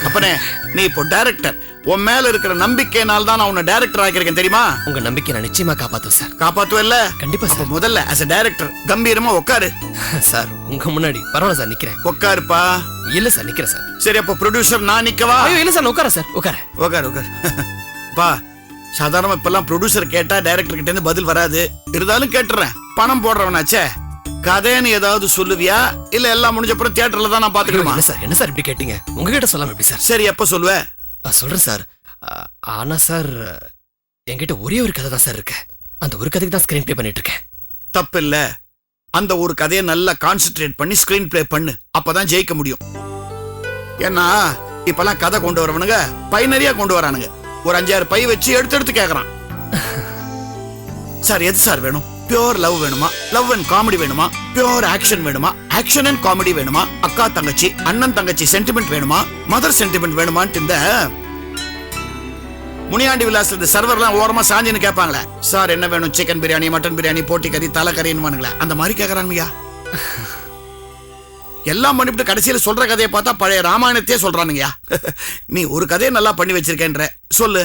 அப்பனே நீ இப்போ டைரக்டர். உன் மேல இருக்கிற நம்பிக்கையினால தான் நான் உன்னை டைரக்டர் ஆக்கியிருக்கேன் தெரியுமா? உங்க நம்பிக்கை நான் நிச்சயமா காப்பாத்துவேன் சார். காப்பாத்துவல்ல? கண்டிப்பா சார். முதல்ல as a டைரக்டர் கம்பீரமா உட்காரு. சார் உங்க முன்னாடி பரவாயில்ல சார், நிக்கிறேன். உட்காருப்பா. இல்ல சார், நிக்கிறேன் சார். சரி, அப்ப ப்ரொடியூசர் நான் நிக்கவா? ஐயோ இல்ல சார், உட்கார சார், உட்கார. உட்காரு உட்காரு. பா, சாதாரணமா இப்பெல்லாம் ப்ரொடியூசர் கேட்டா டைரக்டர் கிட்ட இருந்து பதில் வராது. இருந்தாலும் கேட்டுறேன், பணம் போடுறவனாச்சே. கதைன்னு ஏதாவது சொல்லுவியா இல்ல எல்லாம் முடிஞ்ச அப்புறம் தியேட்டர்ல தான் நான் பாத்துக்கணுமா? என்ன சார் இப்படி கேட்டீங்க? உங்ககிட்ட சொல்லாம எப்படி சார்? சரி, எப்ப சொல்லுவ? சொல்றேன் சார். ஆனா சார், என்கிட்ட ஒரே ஒரு கதை தான் சார் இருக்கு. அந்த ஒரு கதைக்கு தான் ஸ்கிரீன் பிளே பண்ணிட்டு இருக்கேன். தப்பு இல்ல. அந்த ஒரு கதையை நல்லா கான்சென்ட்ரேட் பண்ணி ஸ்கிரீன் பிளே பண்ணு. அப்பதான் ஜெயிக்க முடியும். ஏன்னா இப்பெல்லாம் கதை கொண்டு வரவனுங்க பை நிறைய கொண்டு வரானுங்க. ஒரு 5-6 பை வச்சு எடுத்து கேக்குறான். சார், எது சார் வேணும்? பியோர் லவ் வேணுமா? லவ் அண்ட் காமெடி வேணுமா? பியோர் ஆக்ஷன் வேணுமா? ஆக்ஷன் அண்ட் காமெடி வேணுமா? அக்கா தங்கச்சி, அண்ணன் தங்கச்சி சென்டிமெண்ட் வேணுமா? மதர் சென்டிமெண்ட் வேணுமான்னு இந்த முனியாண்டி விலாஸ் இந்த சர்வர்லாம் ஓரமா சாஞ்சின்னு கேட்பாங்களே, சார் என்ன வேணும்? சிக்கன் பிரியாணி, மட்டன் பிரியாணி, போட்டி கறி, தலை கறின்னு அந்த மாதிரி கேக்குறாங்கய்யா. எல்லாம் பண்ணிவிட்டு கடைசியில சொல்ற கதையை பார்த்தா பழைய ராமாயணத்தையே சொல்றானுங்கய்யா. நீ ஒரு கதையை நல்லா பண்ணி வச்சிருக்கேன்ற சொல்லு.